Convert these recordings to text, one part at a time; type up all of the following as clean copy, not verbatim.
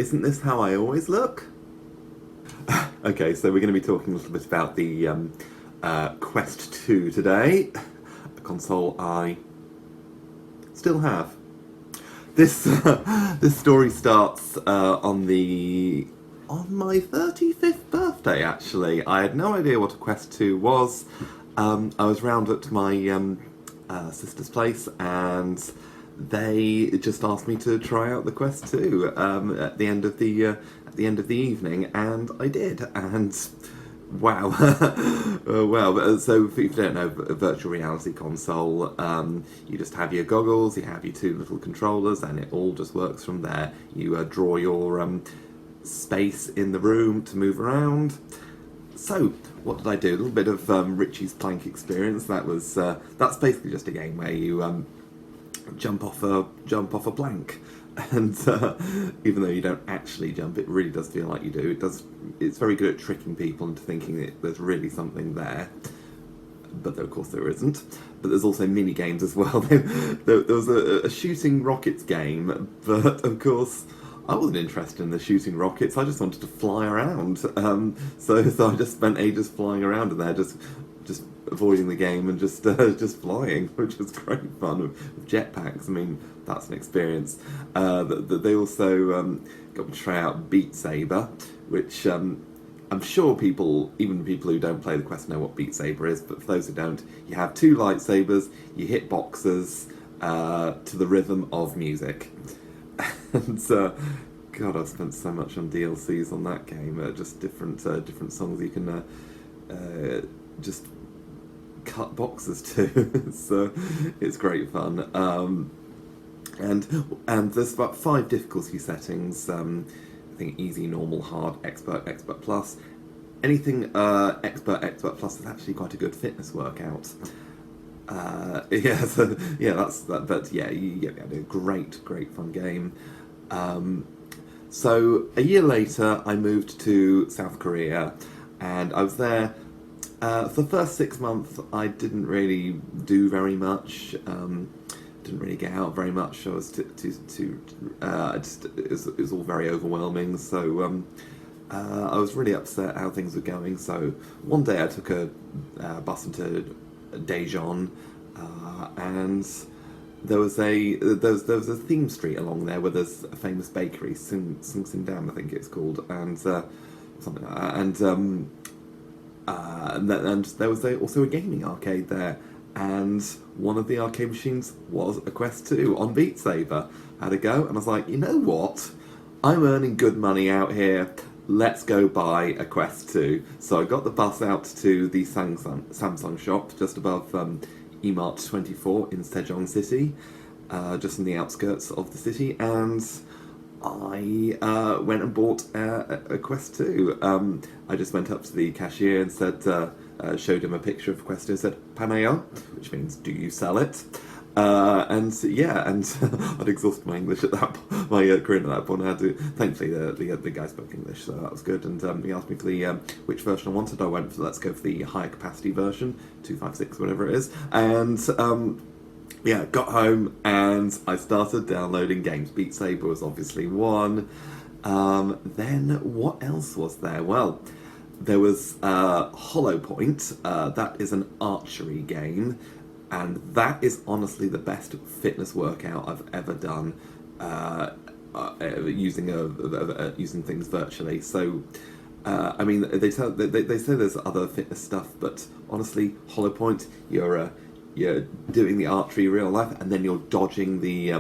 Isn't this how I always look? Okay, so we're going to be talking a little bit about the Quest 2 today, a console I still have. This this story starts on my 35th birthday. Actually, I had no idea what a Quest 2 was. I was round at my sister's place, and they just asked me to try out the Quest 2 at the end of the evening, and I did. And wow, wow! So if you don't know, a virtual reality console, you just have your goggles, you have your two little controllers, and it all just works from there. You draw your space in the room to move around. So, what did I do? A little bit of Richie's Plank experience. That's basically just a game where you jump off a plank, and even though you don't actually jump, it really does feel like you do. It's very good at tricking people into thinking that there's really something there, but of course there isn't. But there's also mini games as well. There was a shooting rockets game, but of course I wasn't interested in the shooting rockets. I just wanted to fly around. So I just spent ages flying around in there, just avoiding the game and just flying, which was great fun with jetpacks. I mean, that's an experience. They also got me to try out Beat Saber, which I'm sure even people who don't play the Quest know what Beat Saber is, but for those who don't, you have two lightsabers, you hit boxes to the rhythm of music. And God, I've spent so much on DLCs on that game, just different songs you can just cut boxes to. So it's great fun. And there's about 5 difficulty settings. I think easy, normal, hard, expert, expert plus. Anything expert plus is actually quite a good fitness workout. That's that. But yeah, you get a great fun game. So a year later, I moved to South Korea, and I was there. For the first 6 months, I didn't really do very much. Didn't really get out very much. I was it was all very overwhelming. So I was really upset how things were going. So one day I took a bus into Daejeon, and there was a theme street along there where there's a famous bakery, Sing Dam, I think it's called, and something like that. And there was also a gaming arcade there, and one of the arcade machines was a Quest 2 on Beat Saber. I had a go, and I was like, you know what? I'm earning good money out here. Let's go buy a Quest 2. So I got the bus out to the Samsung shop just above Emart 24 in Sejong City, just in the outskirts of the city, and I went and bought a Quest 2. I just went up to the cashier and said, showed him a picture of Quest 2 and said, "Panayo," which means, "Do you sell it?" And I'd exhausted my English at that point, my Korean at that point. I had to. Thankfully, the guy spoke English, so that was good. And he asked me for the which version I wanted. I went for let's go for the higher capacity version, 256, whatever it is. And got home and I started downloading games. Beat Saber was obviously one. Then what else was there? Well, there was Hollow Point. That is an archery game. And that is honestly the best fitness workout I've ever done, using things virtually. So, I mean, they say there's other fitness stuff, but honestly, Hollow Point, you're doing the archery real life, and then you're dodging the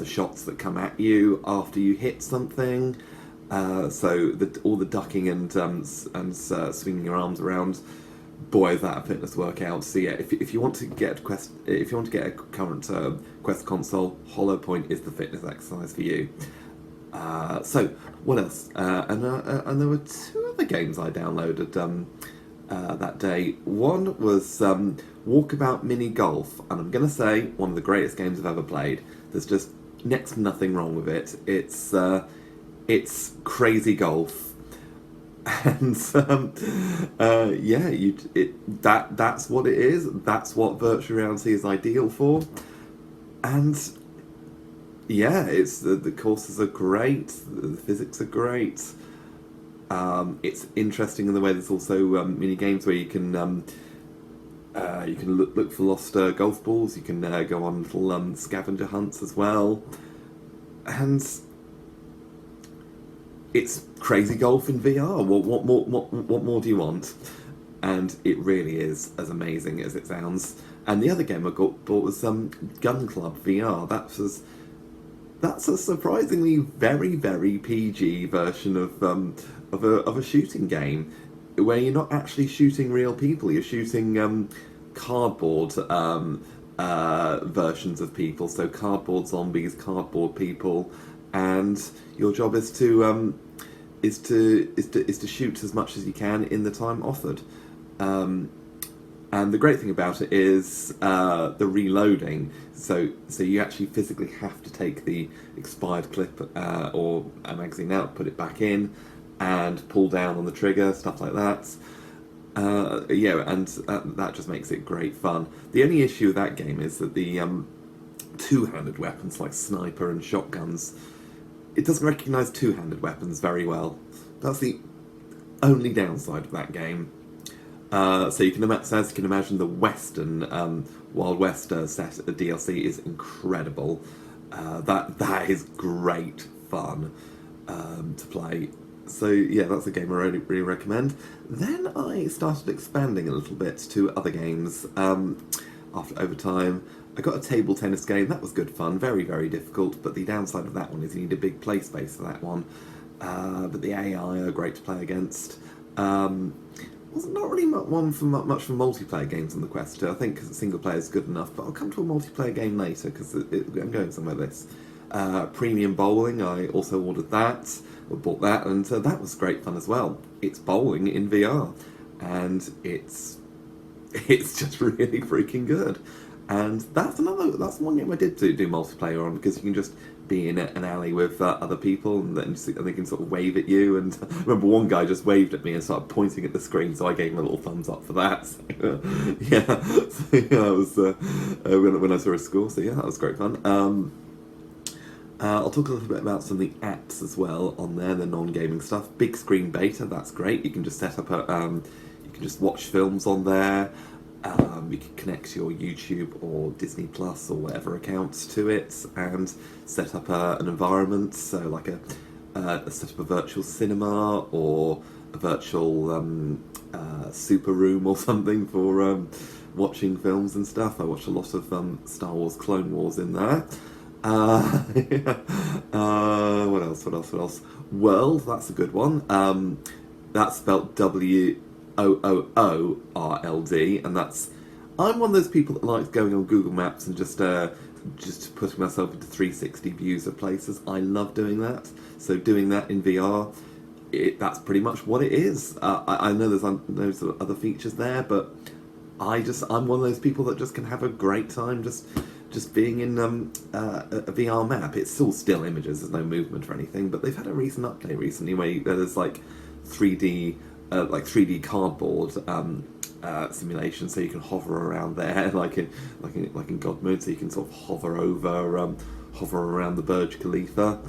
shots that come at you after you hit something. So all the ducking and swinging your arms around. Boy, is that a fitness workout. So yeah, if you want to get a current Quest console, Hollow Point is the fitness exercise for you. So what else? And there were 2 other games I downloaded that day. One was Walkabout Mini Golf, and I'm going to say one of the greatest games I've ever played. There's just next to nothing wrong with it. It's crazy golf. And that's what it is. That's what virtual reality is ideal for. And Yeah, it's the courses are great. The physics are great. It's interesting in the way there's also mini games where you can look for lost golf balls. You can go on little scavenger hunts as well, and it's crazy golf in VR. What more do you want? And it really is as amazing as it sounds. And the other game I bought was Gun Club VR. That's a surprisingly very PG version of a shooting game where you're not actually shooting real people. You're shooting cardboard versions of people. So cardboard zombies, cardboard people, and your job is to shoot as much as you can in the time offered. And the great thing about it is the reloading. So you actually physically have to take the expired clip or a magazine out, put it back in, and pull down on the trigger, stuff like that. That just makes it great fun. The only issue with that game is that the two-handed weapons like sniper and shotguns, it doesn't recognise two-handed weapons very well. That's the only downside of that game. So you can imagine the Western Wild West set DLC is incredible. That is great fun to play. So yeah, that's a game I really recommend. Then I started expanding a little bit to other games over time. I got a table tennis game. That was good fun. Very difficult, but the downside of that one is you need a big play space for that one. But the AI are great to play against. Was not really much for multiplayer games on the Quest 2. I think single player is good enough, but I'll come to a multiplayer game later because I'm going somewhere with this. Premium Bowling, I also ordered that, or bought that, and that was great fun as well. It's bowling in VR, and it's just really freaking good. And that's one game I did do multiplayer on, because you can just be in an alley with other people, and they can sort of wave at you. And I remember one guy just waved at me and started pointing at the screen, so I gave him a little thumbs up for that. That was when I saw a score. So yeah, that was great fun. I'll talk a little bit about some of the apps as well on there, the non-gaming stuff. Big screen beta, that's great. You can just set up you can just watch films on there. You can connect your YouTube or Disney Plus or whatever accounts to it and set up an environment, so like set up a virtual cinema or a virtual super room or something for watching films and stuff. I watched a lot of Star Wars Clone Wars in there. What else? World, that's a good one. That's spelled WOOORLD, and I'm one of those people that likes going on Google Maps and just putting myself into 360 views of places. I love doing that. So doing that in VR, that's pretty much what it is. I know there's sort of other features there, but I'm one of those people that just can have a great time just being in a VR map. It's still images. There's no movement or anything, but they've had a recent update recently where there's like 3D cardboard simulation, so you can hover around there like in God Mode, so you can sort of hover around the Burj Khalifa,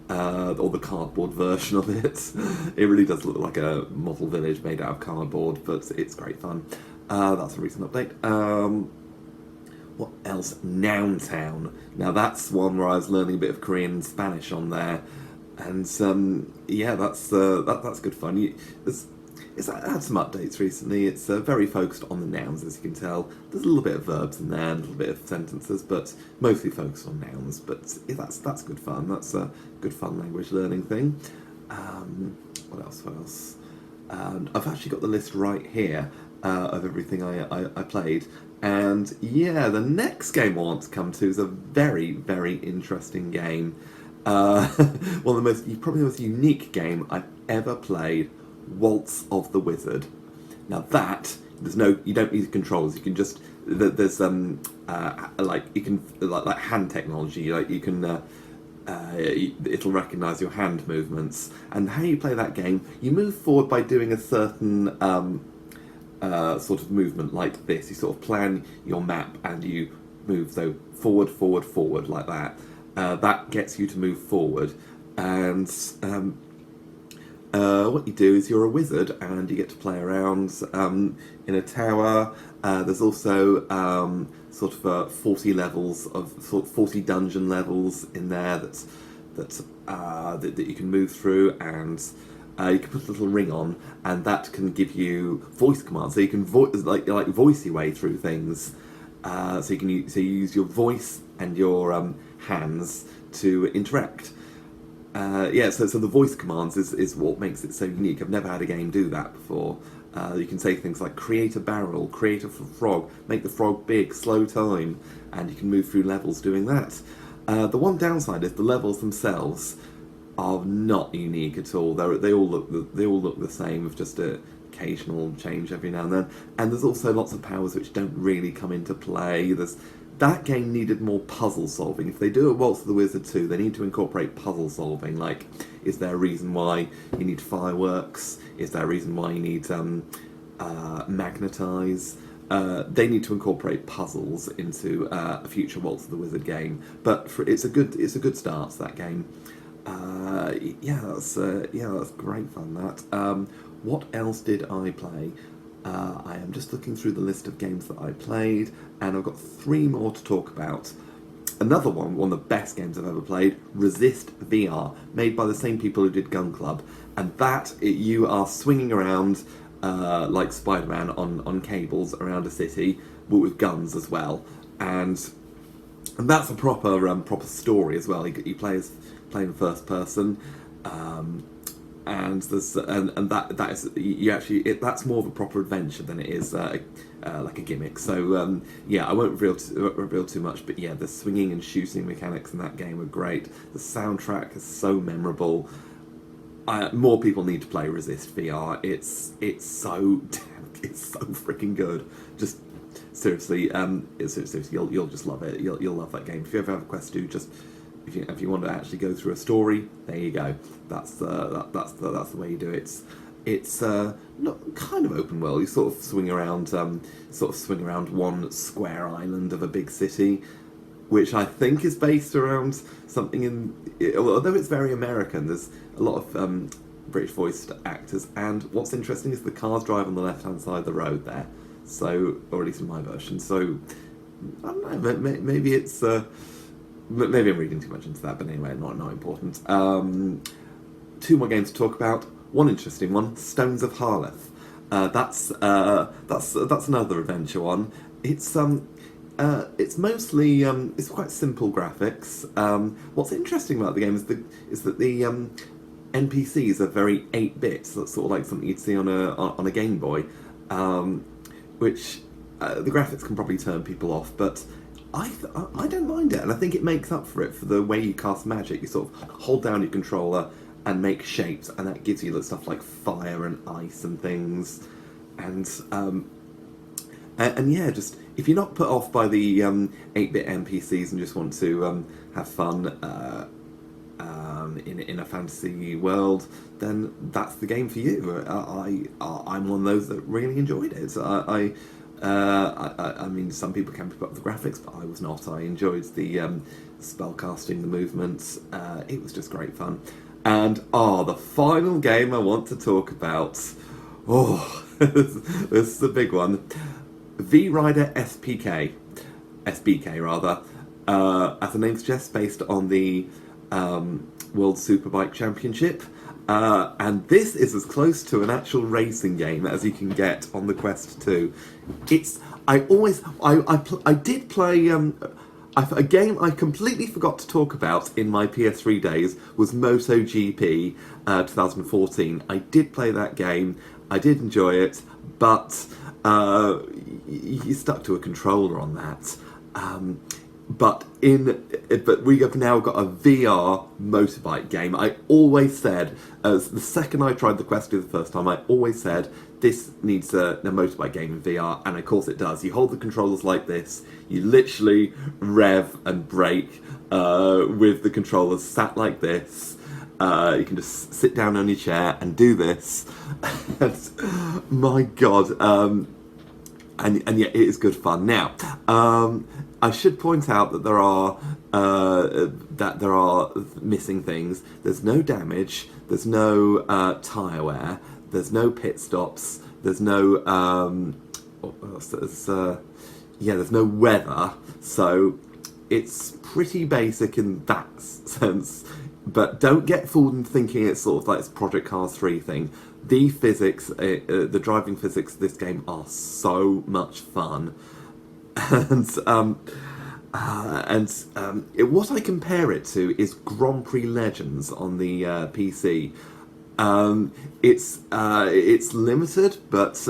or the cardboard version of it. It really does look like a model village made out of cardboard, but it's great fun. That's a recent update. What else? Noun Town. Now that's one where I was learning a bit of Korean and Spanish on there, and that's good fun. It's had some updates recently. It's very focused on the nouns, as you can tell. There's a little bit of verbs in there, and a little bit of sentences, but mostly focused on nouns. But that's good fun. That's a good fun language learning thing. What else? I've actually got the list right here of everything I played. And yeah, the next game I want to come to is a very interesting game. Probably the most unique game I've ever played. Waltz of the Wizard. Now you don't need controls. You can just there's like hand technology. Like you can it'll recognise your hand movements. And how you play that game, you move forward by doing a certain sort of movement like this. You sort of plan your map and you move forward like that. that gets you to move forward. And what you do is you're a wizard and you get to play around in a tower. There's also sort of 40 levels of 40 dungeon levels in there that you can move through, and you can put a little ring on, and that can give you voice commands. So you can voice your way through things. So you use your voice and your hands to interact. So the voice commands is what makes it so unique. I've never had a game do that before. You can say things like create a barrel, create a frog, make the frog big, slow time, and you can move through levels doing that. The one downside is the levels themselves are not unique at all. They all look the same, with just an occasional change every now and then. And there's also lots of powers which don't really come into play. That game needed more puzzle solving. If they do a Waltz of the Wizard 2, they need to incorporate puzzle solving. Like, is there a reason why you need fireworks? Is there a reason why you need magnetize? They need to incorporate puzzles into a future Waltz of the Wizard game. But it's a good start to that game. That's great fun. That. What else did I play? I am just looking through the list of games that I played, and I've got 3 more to talk about. Another one of the best games I've ever played, Resist VR, made by the same people who did Gun Club. And you are swinging around like Spider-Man on cables around a city, but with guns as well. And that's a proper story as well. You play in first person. And that's more of a proper adventure than it is like a gimmick. So I won't reveal too much. But yeah, the swinging and shooting mechanics in that game are great. The soundtrack is so memorable. More people need to play Resist VR. It's so freaking good. Just seriously, you'll just love it. You'll love that game. If you ever have a Quest 2, just if you want to actually go through a story, there you go. That's the way you do it. It's not kind of open world. You sort of swing around one square island of a big city, which I think is based around something although it's very American. There's a lot of British voiced actors, and what's interesting is the cars drive on the left-hand side of the road there. So, or at least in my version. So, I don't know. Maybe it's. Maybe I'm reading too much into that, but anyway, not important. 2 more games to talk about. One interesting one, Stones of Harleth. That's another adventure one. It's mostly it's quite simple graphics. What's interesting about the game is that the NPCs are very 8-bit. So that's sort of like something you'd see on a Game Boy, which the graphics can probably turn people off, but I don't mind it, and I think it makes up for it for the way you cast magic. You sort of hold down your controller and make shapes, and that gives you stuff like fire and ice and things. And yeah, just if you're not put off by the 8-bit NPCs and just want to have fun in a fantasy world, then that's the game for you. I'm one of those that really enjoyed it. I mean, some people can pick up the graphics, but I was not. I enjoyed the spellcasting, the movements. It was just great fun. And the final game I want to talk about. Oh, this is the big one. V-Rider SBK rather. As the name suggests, based on the World Superbike Championship. And this is as close to an actual racing game as you can get on the Quest 2. I did play a game I completely forgot to talk about in my PS3 days was MotoGP 2014. I did play that game. I did enjoy it, but you stuck to a controller on that. But we have now got a VR motorbike game. I always said, the second I tried the Quest 2 the first time, I always said, this needs a motorbike game in VR, and of course it does. You hold the controllers like this, you literally rev and brake with the controllers sat like this. You can just sit down on your chair and do this. And, my God, and yeah, it is good fun. Now, I should point out that there are missing things. There's no damage. There's no tyre wear. There's no pit stops. There's no what else? There's no weather. So it's pretty basic in that sense. But don't get fooled in thinking it's sort of like this Project Cars 3 thing. The physics, the driving physics of this game are so much fun. What I compare it to is Grand Prix Legends on the PC. It's limited, but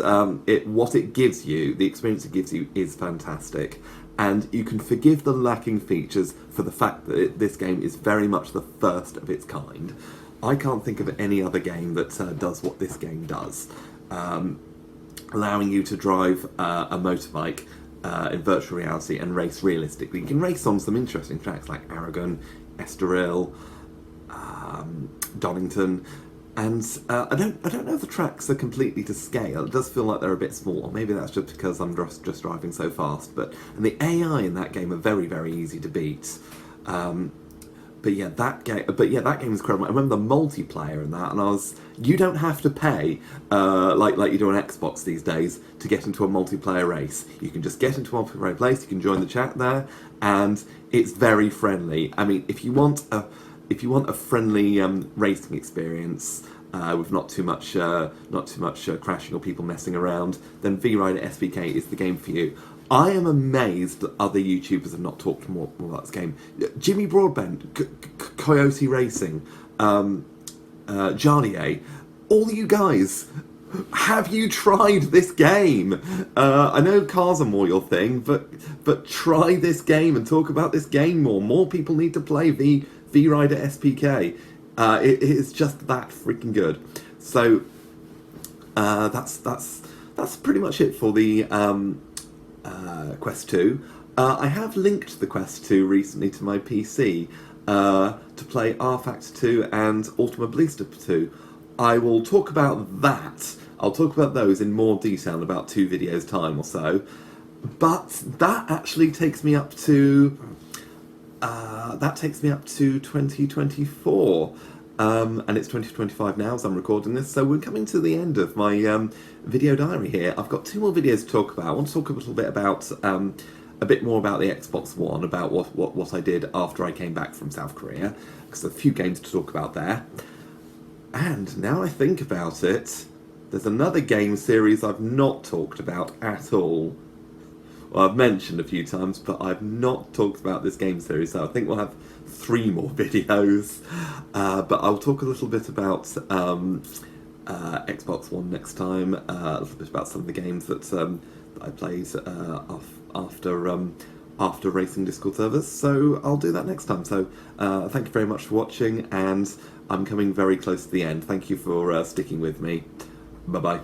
what it gives you, the experience it gives you, is fantastic. And you can forgive the lacking features for the fact that this game is very much the first of its kind. I can't think of any other game that does what this game does, allowing you to drive a motorbike in virtual reality and race realistically. You can race on some interesting tracks like Aragon, Estoril, Donington, and I don't know if the tracks are completely to scale. It does feel like they're a bit small, or maybe that's just because I'm just driving so fast. And the AI in that game are very, very easy to beat. That game is incredible. I remember the multiplayer in that, and you don't have to pay like you do on Xbox these days to get into a multiplayer race. You can just get into a multiplayer race. You can join the chat there, and it's very friendly. I mean, if you want a friendly racing experience with not too much crashing or people messing around, then J.Virago SPK is the game for you. I am amazed that other YouTubers have not talked more about this game. Jimmy Broadbent, Coyote Racing, Jarnier, all you guys, have you tried this game? I know cars are more your thing, but try this game and talk about this game more. More people need to play J.Virago SPK. It is just that freaking good. So that's pretty much it for the Quest 2. I have linked the Quest 2 recently to my PC to play R-Factor 2 and Ultima Ballista 2. I will talk about that. I'll talk about those in more detail in about 2 videos time or so. But that actually takes me up to 2024. And it's 2025 now as I'm recording this, so we're coming to the end of my video diary here. I've got 2 more videos to talk about. I want to talk a little bit about a bit more about the Xbox One, about what I did after I came back from South Korea, because there's a few games to talk about there. And now I think about it, there's another game series I've not talked about at all. Well, I've mentioned a few times, but I've not talked about this game series, so I think we'll have 3 more videos. But I'll talk a little bit about Xbox One next time, a little bit about some of the games that I played after racing Discord servers, so I'll do that next time. So thank you very much for watching, and I'm coming very close to the end. Thank you for sticking with me. Bye-bye.